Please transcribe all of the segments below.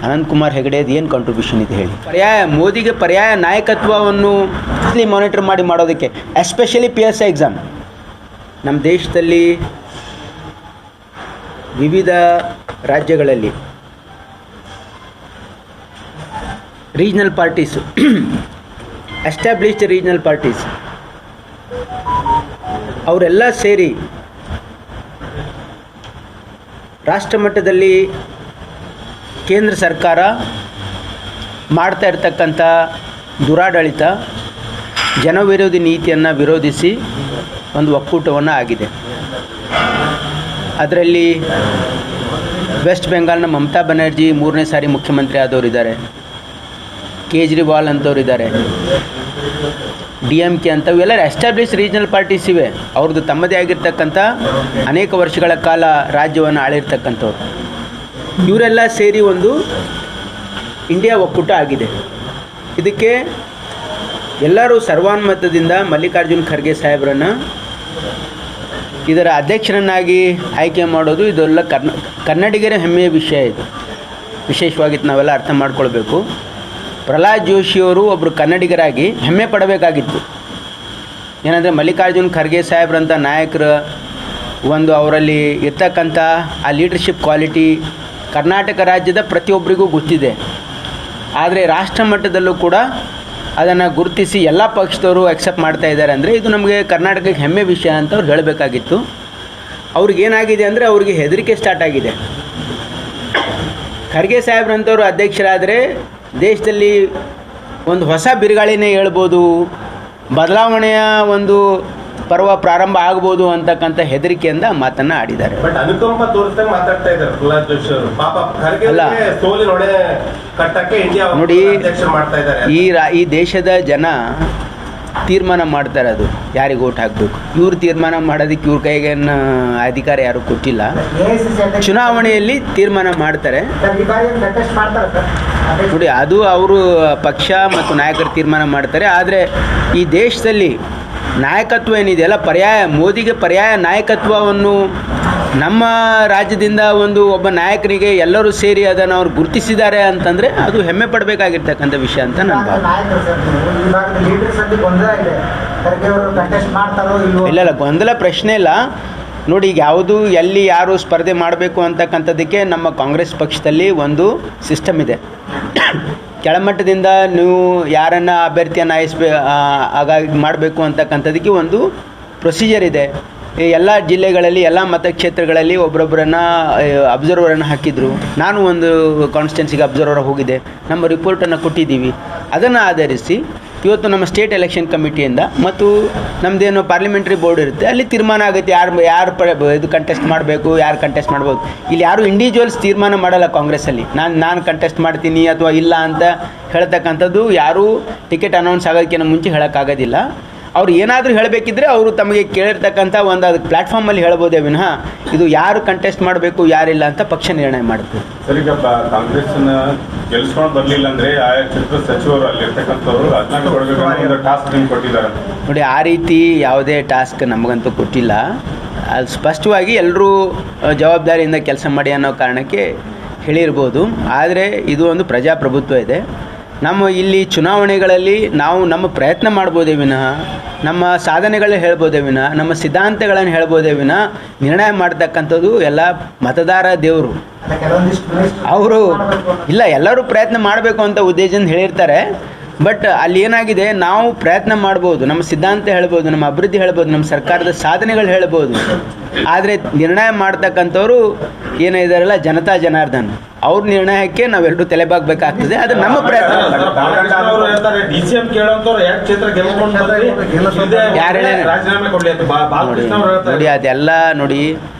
ಅನಂತಕುಮಾರ್ ಹೆಗಡೆದು ಏನು ಕಾಂಟ್ರಿಬ್ಯೂಷನ್ ಇದೆ ಹೇಳಿ? ಮೋದಿಗೆ ಪರ್ಯಾಯ ನಾಯಕತ್ವವನ್ನು ಮಾನಿಟರ್ ಮಾಡೋದಕ್ಕೆ, ಎಸ್ಪೆಷಲಿ PSI ಎಕ್ಸಾಮ್. ನಮ್ಮ ದೇಶದಲ್ಲಿ ವಿವಿಧ ರಾಜ್ಯಗಳಲ್ಲಿ regional parties, established regional parties ಅವರೆಲ್ಲ ಸೇರಿ ರಾಷ್ಟ್ರ ಮಟ್ಟದಲ್ಲಿ ಕೇಂದ್ರ ಸರ್ಕಾರ ಮಾಡ್ತಾ ಇರ್ತಕ್ಕಂಥ ದುರಾಡಳಿತ, ಜನವಿರೋಧಿ ನೀತಿಯನ್ನು ವಿರೋಧಿಸಿ ಒಂದು ಒಕ್ಕೂಟವನ್ನು ಆಗಿದೆ. ಅದರಲ್ಲಿ ವೆಸ್ಟ್ ಬೆಂಗಾಲ್ನ ಮಮತಾ ಬ್ಯಾನರ್ಜಿ 3ನೇ ಸಾರಿ ಮುಖ್ಯಮಂತ್ರಿ ಆದವರಿದ್ದಾರೆ, ಕೇಜ್ರಿವಾಲ್ ಅಂತವ್ರಿದ್ದಾರೆ, DMK ಅಂತವು ಎಲ್ಲ ಎಸ್ಟಾಬ್ಲಿಷ್ ರೀಜ್ನಲ್ ಪಾರ್ಟೀಸ್ ಇವೆ. ಅವ್ರದ್ದು ತಮ್ಮದೇ ಆಗಿರ್ತಕ್ಕಂಥ ಅನೇಕ ವರ್ಷಗಳ ಕಾಲ ರಾಜ್ಯವನ್ನು ಆಳಿರ್ತಕ್ಕಂಥವ್ರು. ಇವರೆಲ್ಲ ಸೇರಿ ಒಂದು ಇಂಡಿಯಾ ಒಕ್ಕೂಟ ಆಗಿದೆ. ಇದಕ್ಕೆ ಎಲ್ಲರೂ ಸರ್ವಾನುಮತದಿಂದ ಮಲ್ಲಿಕಾರ್ಜುನ್ ಖರ್ಗೆ ಸಾಹೇಬ್ರನ್ನು ಇದರ ಅಧ್ಯಕ್ಷರನ್ನಾಗಿ ಆಯ್ಕೆ ಮಾಡೋದು ಇದೆಲ್ಲ ಕನ್ನಡಿಗರ ಹೆಮ್ಮೆಯ ವಿಷಯ. ಇದು ವಿಶೇಷವಾಗಿ ನಾವೆಲ್ಲ ಅರ್ಥ ಮಾಡ್ಕೊಳ್ಬೇಕು. ಪ್ರಹ್ಲಾದ್ ಜೋಶಿಯವರು ಒಬ್ಬರು ಕನ್ನಡಿಗರಾಗಿ ಹೆಮ್ಮೆ ಪಡಬೇಕಾಗಿತ್ತು. ಏನಂದರೆ ಮಲ್ಲಿಕಾರ್ಜುನ್ ಖರ್ಗೆ ಸಾಹೇಬ್ರಂಥ ನಾಯಕರು ಒಂದು ಅವರಲ್ಲಿ ಇರ್ತಕ್ಕಂಥ ಆ ಲೀಡರ್ಶಿಪ್ ಕ್ವಾಲಿಟಿ ಕರ್ನಾಟಕ ರಾಜ್ಯದ ಪ್ರತಿಯೊಬ್ಬರಿಗೂ ಗೊತ್ತಿದೆ. ಆದರೆ ರಾಷ್ಟ್ರ ಮಟ್ಟದಲ್ಲೂ ಕೂಡ ಅದನ್ನು ಗುರುತಿಸಿ ಎಲ್ಲ ಪಕ್ಷದವರು ಅಕ್ಸೆಪ್ಟ್ ಮಾಡ್ತಾ ಇದ್ದಾರೆ ಅಂದರೆ ಇದು ನಮಗೆ ಕರ್ನಾಟಕಕ್ಕೆ ಹೆಮ್ಮೆ ವಿಷಯ ಅಂತ ಅವ್ರು ಹೇಳಬೇಕಾಗಿತ್ತು. ಅವ್ರಿಗೇನಾಗಿದೆ ಅಂದರೆ ಅವ್ರಿಗೆ ಹೆದರಿಕೆ ಸ್ಟಾರ್ಟ್ ಆಗಿದೆ. ಖರ್ಗೆ ಸಾಹೇಬ್ರಂಥವ್ರು ಅಧ್ಯಕ್ಷರಾದರೆ ದೇಶದಲ್ಲಿ ಒಂದು ಹೊಸ ಬಿರುಗಾಳಿನೇ ಹೇಳ್ಬೋದು, ಬದಲಾವಣೆಯ ಒಂದು ಪರ್ವ ಪ್ರಾರಂಭ ಆಗ್ಬೋದು ಅಂತಕ್ಕಂಥ ಹೆದರಿಕೆಯಿಂದ ಮಾತನ್ನು ಆಡಿದ್ದಾರೆ. ಬಟ್ ಅನುಕಂಪ ತೋರಿಸ್ದಂಗೆ ಮಾತಾಡ್ತಾ ಇದ್ದಾರೆ ಪ್ರಹ್ಲಾದ್ ಜೋಶಿ ಅವರು. ಪಾಪ ಖರ್ಗೆ ಸೋಲಿ ಕಟ್ಟಕ್ಕೆ ಇಂಡಿಯಾ ನೋಡಿ, ಮಾಡ್ತಾ ಇದ್ದಾರೆ. ಈ ದೇಶದ ಜನ ತೀರ್ಮಾನ ಮಾಡ್ತಾರೆ ಅದು ಯಾರಿಗೆ ಓಟ್ ಹಾಕಬೇಕು. ಇವ್ರು ತೀರ್ಮಾನ ಮಾಡೋದಕ್ಕೆ ಇವ್ರ ಕೈಗೆ ಅಧಿಕಾರ ಯಾರು ಕೊಟ್ಟಿಲ್ಲ. ಚುನಾವಣೆಯಲ್ಲಿ ತೀರ್ಮಾನ ಮಾಡ್ತಾರೆ ನೋಡಿ, ಅದು ಅವರು ಪಕ್ಷ ಮತ್ತು ನಾಯಕರು ತೀರ್ಮಾನ ಮಾಡ್ತಾರೆ. ಆದರೆ ಈ ದೇಶದಲ್ಲಿ ನಾಯಕತ್ವ ಏನಿದೆಯಲ್ಲ, ಮೋದಿಗೆ ಪರ್ಯಾಯ ನಾಯಕತ್ವವನ್ನು ನಮ್ಮ ರಾಜ್ಯದಿಂದ ಒಬ್ಬ ನಾಯಕನಿಗೆ ಎಲ್ಲರೂ ಸೇರಿ ಅದನ್ನು ಅವ್ರು ಗುರುತಿಸಿದ್ದಾರೆ ಅಂತಂದರೆ ಅದು ಹೆಮ್ಮೆ ಪಡಬೇಕಾಗಿರ್ತಕ್ಕಂಥ ವಿಷಯ ಅಂತ ನಾನು ಇಲ್ಲ ಗೊಂದಲ ಪ್ರಶ್ನೆ ಇಲ್ಲ. ನೋಡಿ, ಈಗ ಎಲ್ಲಿ ಯಾರು ಸ್ಪರ್ಧೆ ಮಾಡಬೇಕು ಅಂತಕ್ಕಂಥದ್ದಕ್ಕೆ ನಮ್ಮ ಕಾಂಗ್ರೆಸ್ ಪಕ್ಷದಲ್ಲಿ ಒಂದು ಸಿಸ್ಟಮ್ ಇದೆ. ಕೆಳಮಟ್ಟದಿಂದ ನೀವು ಯಾರನ್ನು ಅಭ್ಯರ್ಥಿಯನ್ನು ಹಾಗಾಗಿ ಮಾಡಬೇಕು ಅಂತಕ್ಕಂಥದ್ದಕ್ಕೆ ಒಂದು ಪ್ರೊಸೀಜರ್ ಇದೆ. ಎಲ್ಲ ಜಿಲ್ಲೆಗಳಲ್ಲಿ ಎಲ್ಲ ಮತಕ್ಷೇತ್ರಗಳಲ್ಲಿ ಒಬ್ಬರೊಬ್ಬರನ್ನು ಅಬ್ಸರ್ವರನ್ನು ಹಾಕಿದರು. ನಾನು ಒಂದು ಕಾನ್ಸ್ಟಿಟ್ಯೂನ್ಸಿಗೆ ಅಬ್ಸರ್ವರ್ ಹೋಗಿದ್ದೆ, ನಮ್ಮ ರಿಪೋರ್ಟನ್ನು ಕೊಟ್ಟಿದ್ದೀವಿ. ಅದನ್ನು ಆಧರಿಸಿ ಇವತ್ತು ನಮ್ಮ ಸ್ಟೇಟ್ ಎಲೆಕ್ಷನ್ ಕಮಿಟಿಯಿಂದ ಮತ್ತು ನಮ್ಮದೇನು ಪಾರ್ಲಿಮೆಂಟ್ರಿ ಬೋರ್ಡ್ ಇರುತ್ತೆ, ಅಲ್ಲಿ ತೀರ್ಮಾನ ಆಗುತ್ತೆ ಯಾರು ಇದು ಕಂಟೆಸ್ಟ್ ಮಾಡಬೇಕು, ಯಾರು ಕಂಟೆಸ್ಟ್ ಮಾಡ್ಬೋದು. ಇಲ್ಲಿ ಯಾರು ಇಂಡಿವಿಜುವಲ್ಸ್ ತೀರ್ಮಾನ ಮಾಡಲ್ಲ ಕಾಂಗ್ರೆಸ್ಸಲ್ಲಿ. ನಾನು ಕಂಟೆಸ್ಟ್ ಮಾಡ್ತೀನಿ ಅಥವಾ ಇಲ್ಲ ಅಂತ ಹೇಳ್ತಕ್ಕಂಥದ್ದು ಯಾರೂ ಟಿಕೆಟ್ ಅನೌನ್ಸ್ ಆಗೋದಕ್ಕಿಂತ ಮುಂಚೆ ಹೇಳೋಕ್ಕಾಗೋದಿಲ್ಲ. ಅವ್ರು ಏನಾದರೂ ಹೇಳಬೇಕಿದ್ರೆ ಅವರು ತಮಗೆ ಕೇಳಿರ್ತಕ್ಕಂಥ ಒಂದು ಅದಕ್ಕೆ ಪ್ಲ್ಯಾಟ್ಫಾರ್ಮಲ್ಲಿ ಹೇಳ್ಬೋದೇ ವಿನಃ ಇದು ಯಾರು ಕಂಟೆಸ್ಟ್ ಮಾಡಬೇಕು ಯಾರಿಲ್ಲ ಅಂತ ಪಕ್ಷ ನಿರ್ಣಯ ಮಾಡುತ್ತೆ. ಸರಿ, ಕಾಂಗ್ರೆಸ್ನ ಗೆಲ್ಸ್ಕೊಂಡು ಬರಲಿಲ್ಲ ಅಂದರೆ ಆಯಾ ಕ್ಷೇತ್ರ ಸಚಿವರು ಅಲ್ಲಿರ್ತಕ್ಕಂಥವ್ರು ಅದನ್ನ ಕೊಡಬೇಕು ಟಾಸ್ಕ್ ನಿಮ್ಗೆ ಕೊಟ್ಟಿದ್ದಾರೆ ನೋಡಿ. ಆ ರೀತಿ ಯಾವುದೇ ಟಾಸ್ಕ್ ನಮಗಂತೂ ಕೊಟ್ಟಿಲ್ಲ. ಅದು ಸ್ಪಷ್ಟವಾಗಿ ಎಲ್ಲರೂ ಜವಾಬ್ದಾರಿಯಿಂದ ಕೆಲಸ ಮಾಡಿ ಅನ್ನೋ ಕಾರಣಕ್ಕೆ ಹೇಳಿರ್ಬೋದು. ಆದರೆ ಇದು ಒಂದು ಪ್ರಜಾಪ್ರಭುತ್ವ ಇದೆ. ನಮ್ಮ ಇಲ್ಲಿ ಚುನಾವಣೆಗಳಲ್ಲಿ ನಾವು ನಮ್ಮ ಪ್ರಯತ್ನ ಮಾಡ್ಬೋದೇ ವಿನಃ, ನಮ್ಮ ಸಾಧನೆಗಳನ್ನ ಹೇಳ್ಬೋದೇ ವಿನಃ, ನಮ್ಮ ಸಿದ್ಧಾಂತಗಳನ್ನು ಹೇಳ್ಬೋದೇ ವಿನಃ ನಿರ್ಣಯ ಮಾಡ್ತಕ್ಕಂಥದ್ದು ಎಲ್ಲ ಮತದಾರ ದೇವರು. ಅವರು ಇಲ್ಲ, ಎಲ್ಲರೂ ಪ್ರಯತ್ನ ಮಾಡಬೇಕು ಅಂತ ಉದ್ದೇಶದಿಂದ ಹೇಳಿರ್ತಾರೆ. ಬಟ್ ಅಲ್ಲಿ ಏನಾಗಿದೆ, ನಾವು ಪ್ರಯತ್ನ ಮಾಡ್ಬೋದು, ನಮ್ಮ ಸಿದ್ಧಾಂತ ಹೇಳ್ಬೋದು, ನಮ್ಮ ಅಭಿವೃದ್ಧಿ ಹೇಳ್ಬೋದು, ನಮ್ಮ ಸರ್ಕಾರದ ಸಾಧನೆಗಳು ಹೇಳ್ಬೋದು. ಆದರೆ ನಿರ್ಣಯ ಮಾಡ್ತಕ್ಕಂಥವ್ರು ಏನಿದಾರಲ್ಲ ಜನತಾ ಜನಾರ್ದನ್, ಅವ್ರ ನಿರ್ಣಯಕ್ಕೆ ನಾವೆಲ್ಲರೂ ತಲೆಬಾಗಬೇಕಾಗ್ತದೆ. ಅದು ನಮ್ಮ ಪ್ರಯತ್ನ. ನೋಡಿ ಅದೆಲ್ಲ ನೋಡಿ,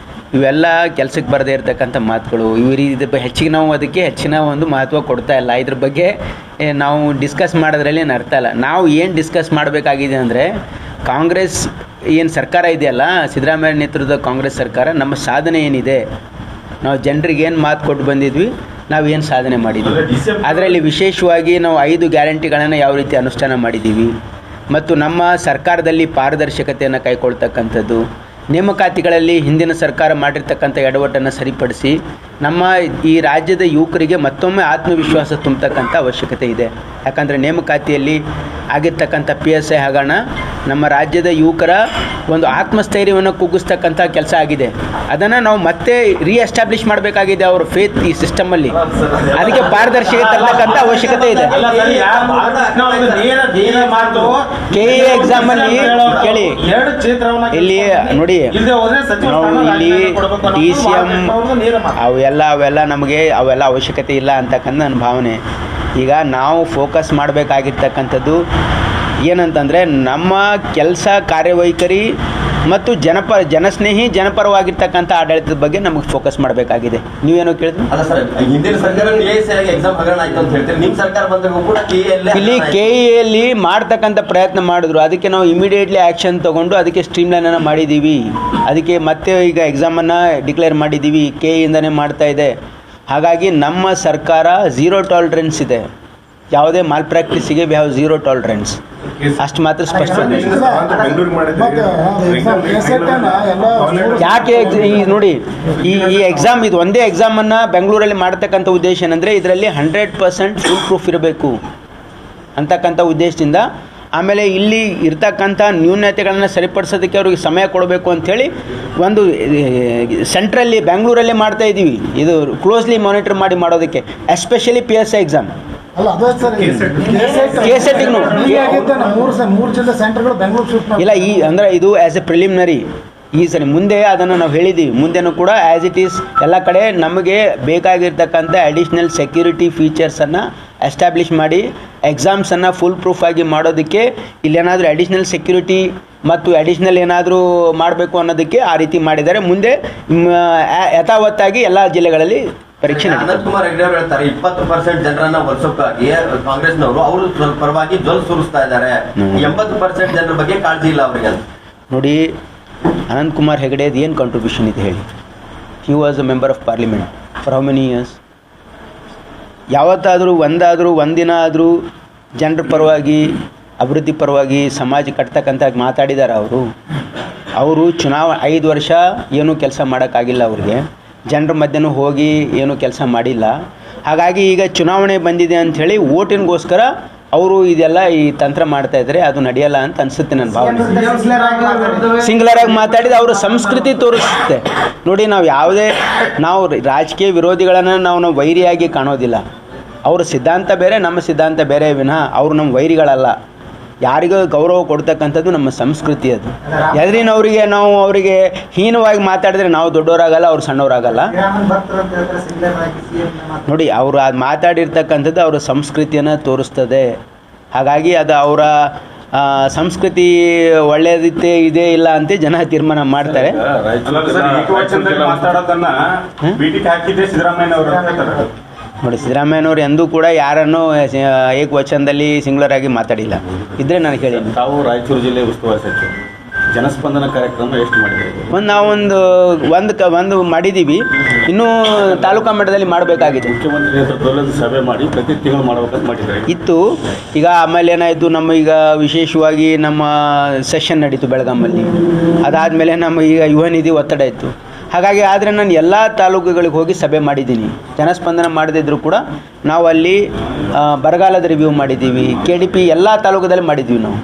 ಇವೆಲ್ಲ ಕೆಲಸಕ್ಕೆ ಬರದೇ ಇರತಕ್ಕಂಥ ಮಾತುಗಳು. ಹೆಚ್ಚಿಗೆ ನಾವು ಅದಕ್ಕೆ ಹೆಚ್ಚಿನ ಒಂದು ಮಹತ್ವ ಕೊಡ್ತಾ ಇಲ್ಲ. ಇದ್ರ ಬಗ್ಗೆ ನಾವು ಡಿಸ್ಕಸ್ ಮಾಡೋದ್ರಲ್ಲಿ ಏನು ಅರ್ಥ ಇಲ್ಲ. ನಾವು ಏನು ಡಿಸ್ಕಸ್ ಮಾಡಬೇಕಾಗಿದೆ ಅಂದರೆ, ಕಾಂಗ್ರೆಸ್ ಏನು ಸರ್ಕಾರ ಇದೆಯಲ್ಲ, ಸಿದ್ದರಾಮಯ್ಯ ನೇತೃತ್ವದ ಕಾಂಗ್ರೆಸ್ ಸರ್ಕಾರ, ನಮ್ಮ ಸಾಧನೆ ಏನಿದೆ, ನಾವು ಜನರಿಗೆ ಏನು ಮಾತು ಕೊಟ್ಟು ಬಂದಿದ್ವಿ, ನಾವು ಏನು ಸಾಧನೆ ಮಾಡಿದ್ವಿ, ಅದರಲ್ಲಿ ವಿಶೇಷವಾಗಿ ನಾವು 5 ಗ್ಯಾರಂಟಿಗಳನ್ನು ಯಾವ ರೀತಿ ಅನುಷ್ಠಾನ ಮಾಡಿದ್ದೀವಿ, ಮತ್ತು ನಮ್ಮ ಸರ್ಕಾರದಲ್ಲಿ ಪಾರದರ್ಶಕತೆಯನ್ನು ಕೈಗೊಳ್ತಕ್ಕಂಥದ್ದು, ನೇಮಕಾತಿಗಳಲ್ಲಿ ಹಿಂದಿನ ಸರ್ಕಾರ ಮಾಡಿರ್ತಕ್ಕಂಥ ಎಡವಟ್ಟನ್ನು ಸರಿಪಡಿಸಿ ನಮ್ಮ ಈ ರಾಜ್ಯದ ಯುವಕರಿಗೆ ಮತ್ತೊಮ್ಮೆ ಆತ್ಮವಿಶ್ವಾಸ ತುಂಬತಕ್ಕಂಥ ಅವಶ್ಯಕತೆ ಇದೆ. ಯಾಕಂದರೆ ನೇಮಕಾತಿಯಲ್ಲಿ ಆಗಿರ್ತಕ್ಕಂಥ PSI ಹಗರಣ ನಮ್ಮ ರಾಜ್ಯದ ಯುವಕರ ಒಂದು ಆತ್ಮಸ್ಥೈರ್ಯವನ್ನು ಕುಗ್ಗಿಸ್ತಕ್ಕಂಥ ಕೆಲಸ ಆಗಿದೆ. ಅದನ್ನು ನಾವು ಮತ್ತೆ ರೀಎಸ್ಟಾಬ್ಲಿಷ್ ಮಾಡಬೇಕಾಗಿದೆ ಅವ್ರ ಫೇತ್ ಈ ಸಿಸ್ಟಮಲ್ಲಿ. ಅದಕ್ಕೆ ಪಾರದರ್ಶಕತೆ ತರತಕ್ಕಂಥ ಅವಶ್ಯಕತೆ ಇದೆ. KE ಎಕ್ಸಾಮಲ್ಲಿ ಕೇಳಿ, ಇಲ್ಲಿ ನೋಡಿ, ನಾವು ಇಲ್ಲಿ DCM ಅವೆಲ್ಲ ನಮಗೆ ಅವೆಲ್ಲ ಅವಶ್ಯಕತೆ ಇಲ್ಲ ಅಂತಕ್ಕಂಥ ನನ್ನ ಭಾವನೆ. ಈಗ ನಾವು ಫೋಕಸ್ ಮಾಡಬೇಕಾಗಿರ್ತಕ್ಕಂಥದ್ದು ಏನಂತಂದರೆ ನಮ್ಮ ಕೆಲಸ ಕಾರ್ಯವೈಖರಿ ಮತ್ತು ಜನಸ್ನೇಹಿ ಜನಪರವಾಗಿರ್ತಕ್ಕಂಥ ಆಡಳಿತದ ಬಗ್ಗೆ ನಮಗೆ ಫೋಕಸ್ ಮಾಡಬೇಕಾಗಿದೆ. ನೀವೇನೋ ಕೇಳಿದ್ರಿ? ಅಲ್ಲ ಸರ್, ಹಿಂದಿನ ಸರ್ಕಾರ ಎಕ್ಸಾಮ್ ಹಗರಣ ಆಯ್ತು ಅಂತ ಹೇಳ್ತೀರಿ, ನಿಮ್ಮ ಸರ್ಕಾರ ಬಂದಾಗ ಕೂಡ ಇಲ್ಲಿ KEಯಲ್ಲಿ ಮಾಡ್ತಕ್ಕಂಥ ಪ್ರಯತ್ನ ಮಾಡಿದ್ರು. ಅದಕ್ಕೆ ನಾವು ಇಮಿಡಿಯೇಟ್ಲಿ ಆ್ಯಕ್ಷನ್ ತೊಗೊಂಡು ಅದಕ್ಕೆ ಸ್ಟ್ರೀಮ್ಲೈನನ್ನು ಮಾಡಿದ್ದೀವಿ. ಅದಕ್ಕೆ ಮತ್ತೆ ಈಗ ಎಕ್ಸಾಮನ್ನು ಡಿಕ್ಲೇರ್ ಮಾಡಿದ್ದೀವಿ. KEಯಿಂದನೇ ಮಾಡ್ತಾ ಇದೆ. ಹಾಗಾಗಿ ನಮ್ಮ ಸರ್ಕಾರ ಝೀರೋ ಟಾಲರೆನ್ಸ್ ಇದೆ. ಯಾವುದೇ ಮಾಲ್ ಪ್ರಾಕ್ಟೀಸಿಗೆ ವಿ ಹ್ಯಾವ್ ಝೀರೋ ಟಾಲರೆನ್ಸ್. ಅಷ್ಟು ಮಾತ್ರ ಸ್ಪಷ್ಟ. ಯಾಕೆ ಈ ನೋಡಿ, ಈ ಎಕ್ಸಾಮ್, ಇದು ಒಂದೇ ಎಕ್ಸಾಮನ್ನು ಬೆಂಗಳೂರಲ್ಲಿ ಮಾಡ್ತಕ್ಕಂಥ ಉದ್ದೇಶ ಏನಂದರೆ ಇದರಲ್ಲಿ 100% ಫುಲ್ ಪ್ರೂಫ್ ಇರಬೇಕು ಅಂತಕ್ಕಂಥ ಉದ್ದೇಶದಿಂದ. ಆಮೇಲೆ ಇಲ್ಲಿ ಇರ್ತಕ್ಕಂಥ ನ್ಯೂನತೆಗಳನ್ನು ಸರಿಪಡಿಸೋದಕ್ಕೆ ಅವ್ರಿಗೆ ಸಮಯ ಕೊಡಬೇಕು ಅಂಥೇಳಿ ಒಂದು ಸೆಂಟ್ರಲ್ಲಿ ಬೆಂಗಳೂರಲ್ಲೇ ಮಾಡ್ತಾ ಇದ್ದೀವಿ. ಇದು ಕ್ಲೋಸ್ಲಿ ಮಾನಿಟರ್ ಮಾಡಿ ಮಾಡೋದಕ್ಕೆ, ಎಸ್ಪೆಷಲಿ PSI ಎಕ್ಸಾಮ್. ಇಲ್ಲ, ಈ ಅಂದರೆ ಇದು ಆ್ಯಸ್ ಎ ಪ್ರಿಲಿಮಿನರಿ ಈ ಸರಿ. ಮುಂದೆ ಅದನ್ನು ನಾವು ಹೇಳಿದ್ದೀವಿ, ಮುಂದೆನೂ ಕೂಡ ಆ್ಯಸ್ ಇಟ್ ಈಸ್ ಎಲ್ಲ ಕಡೆ ನಮಗೆ ಬೇಕಾಗಿರ್ತಕ್ಕಂಥ ಅಡಿಷ್ನಲ್ ಸೆಕ್ಯೂರಿಟಿ ಫೀಚರ್ಸನ್ನು ಎಸ್ಟಾಬ್ಲಿಷ್ ಮಾಡಿ ಎಕ್ಸಾಮ್ಸನ್ನು ಫುಲ್ ಪ್ರೂಫ್ ಆಗಿ ಮಾಡೋದಕ್ಕೆ ಇಲ್ಲೇನಾದರೂ ಅಡಿಷ್ನಲ್ ಸೆಕ್ಯೂರಿಟಿ ಮತ್ತು ಅಡಿಷ್ನಲ್ ಏನಾದರೂ ಮಾಡಬೇಕು ಅನ್ನೋದಕ್ಕೆ ಆ ರೀತಿ ಮಾಡಿದ್ದಾರೆ. ಮುಂದೆ ಯಥಾವತ್ತಾಗಿ ಎಲ್ಲ ಜಿಲ್ಲೆಗಳಲ್ಲಿ ಪರೀಕ್ಷೆ. ಅನಂತ್ ಕುಮಾರ್ ಹೆಗಡೆ ಅವರು ಹೇಳ್ತಾರೆ 20% ಜನರನ್ನ ವರ್ಷಕ್ಕಾಗಿ ಕಾಂಗ್ರೆಸ್ನವರು ಅವರು ಪರವಾಗಿ ಜೊಲ್ ಸುರಿಸ್ತಾ ಇದ್ದಾರೆ, 80% ಜನರ ಬಗ್ಗೆ ಕಾಳಜಿ ಇಲ್ಲ ಅವರಿಗೆ. ನೋಡಿ, ಅನಂತ್ ಕುಮಾರ್ ಹೆಗಡೆದು ಏನು ಕಾಂಟ್ರಿಬ್ಯೂಷನ್ ಇದೆ ಹೇಳಿ? He was a member of parliament for how many years? ಯಾವತ್ತಾದರೂ ಒಂದಿನ ಆದರೂ ಜನರ ಪರವಾಗಿ, ಅಭಿವೃದ್ಧಿ ಪರವಾಗಿ, ಸಮಾಜ ಕಟ್ತಕ್ಕಂಥ ಮಾತಾಡಿದ್ದಾರೆ ಅವರು 5 ವರ್ಷ ಏನೂ ಕೆಲಸ ಮಾಡೋಕ್ಕಾಗಿಲ್ಲ ಅವ್ರಿಗೆ. ಜನರ ಮಧ್ಯನೂ ಹೋಗಿ ಏನೂ ಕೆಲಸ ಮಾಡಿಲ್ಲ. ಹಾಗಾಗಿ ಈಗ ಚುನಾವಣೆ ಬಂದಿದೆ ಅಂಥೇಳಿ ಓಟಿನಗೋಸ್ಕರ ಅವರು ಇದೆಲ್ಲ ಈ ತಂತ್ರ ಮಾಡ್ತಾ ಇದ್ದಾರೆ. ಅದು ನಡೆಯಲ್ಲ ಅಂತ ಅನಿಸುತ್ತೆ ನನ್ನ ಭಾವನೆ. ಸಿಂಗ್ಯುಲರ್ ಆಗಿ ಮಾತಾಡಿದ ಅವರ ಸಂಸ್ಕೃತಿ ತೋರಿಸುತ್ತೆ. ನೋಡಿ, ನಾವು ರಾಜಕೀಯ ವಿರೋಧಿಗಳನ್ನು ನಾವು ವೈರಿಯಾಗಿ ಕಾಣೋದಿಲ್ಲ. ಅವ್ರ ಸಿದ್ಧಾಂತ ಬೇರೆ, ನಮ್ಮ ಸಿದ್ಧಾಂತ ಬೇರೆ ವಿನಃ ಅವರು ನಮ್ಮ ವೈರಿಗಳಲ್ಲ. ಯಾರಿಗೂ ಗೌರವ ಕೊಡ್ತಕ್ಕಂಥದ್ದು ನಮ್ಮ ಸಂಸ್ಕೃತಿ. ಅದು ಎದುರಿನವರಿಗೆ ನಾವು ಅವರಿಗೆ ಹೀನವಾಗಿ ಮಾತಾಡಿದ್ರೆ ನಾವು ದೊಡ್ಡವರಾಗಲ್ಲ, ಅವ್ರು ಸಣ್ಣವರಾಗಲ್ಲ. ನೋಡಿ, ಅವರು ಅದು ಮಾತಾಡಿರ್ತಕ್ಕಂಥದ್ದು ಅವರ ಸಂಸ್ಕೃತಿಯನ್ನು ತೋರಿಸ್ತದೆ. ಹಾಗಾಗಿ ಅದು ಅವರ ಸಂಸ್ಕೃತಿ ಒಳ್ಳೆಯದಿತ್ತೆ ಇದೆ ಇಲ್ಲ ಅಂತ ಜನ ತೀರ್ಮಾನ ಮಾಡ್ತಾರೆ. ನೋಡಿ, ಸಿದ್ದರಾಮಯ್ಯನವರು ಎಂದೂ ಕೂಡ ಯಾರನ್ನು ಏಕವಚನದಲ್ಲಿ ಸಿಂಗ್ಯುಲರ್ ಆಗಿ ಮಾತಾಡಿಲ್ಲ. ಇದ್ರೆ ನಾನು ಹೇಳಿ, ತಾವು ರಾಯಚೂರು ಜಿಲ್ಲೆ ಉಸ್ತುವಾರಿ ಸಚಿವರು, ಜನಸ್ಪಂದನ ಕಾರ್ಯಕ್ರಮ ಎಷ್ಟು ಮಾಡಿದ್ದೀವಿ? ಒಂದು ಮಾಡಿದ್ದೀವಿ. ಇನ್ನೂ ತಾಲೂಕಾ ಮಟ್ಟದಲ್ಲಿ ಮಾಡಬೇಕಾಗಿದೆ. ಮುಖ್ಯಮಂತ್ರಿ ನೇತೃತ್ವದಲ್ಲಿ ಸಭೆ ಮಾಡಿ ಪ್ರತಿ ತಿಂಗಳು ಮಾಡಬೇಕಂತ ಮಾಡಿದ್ದಾರೆ ಇತ್ತು. ಈಗ ಆಮೇಲೆ ಏನಾಯಿತು, ಈಗ ವಿಶೇಷವಾಗಿ ನಮ್ಮ ಸೆಷನ್ ನಡೀತು ಬೆಳಗಾಮಲ್ಲಿ. ಅದಾದಮೇಲೆ ಈಗ ಯುವ ನಿಧಿ ಒತ್ತಡ ಇತ್ತು. ಹಾಗಾಗಿ ಆದರೆ ನಾನು ಎಲ್ಲ ತಾಲೂಕುಗಳಿಗೆ ಹೋಗಿ ಸಭೆ ಮಾಡಿದ್ದೀನಿ. ಜನಸ್ಪಂದನ ಮಾಡದಿದ್ದರೂ ಕೂಡ ನಾವು ಅಲ್ಲಿ ಬರಗಾಲದ ರಿವ್ಯೂ ಮಾಡಿದ್ದೀವಿ. KDP ಎಲ್ಲ ತಾಲೂಕದಲ್ಲಿ ಮಾಡಿದ್ದೀವಿ ನಾವು.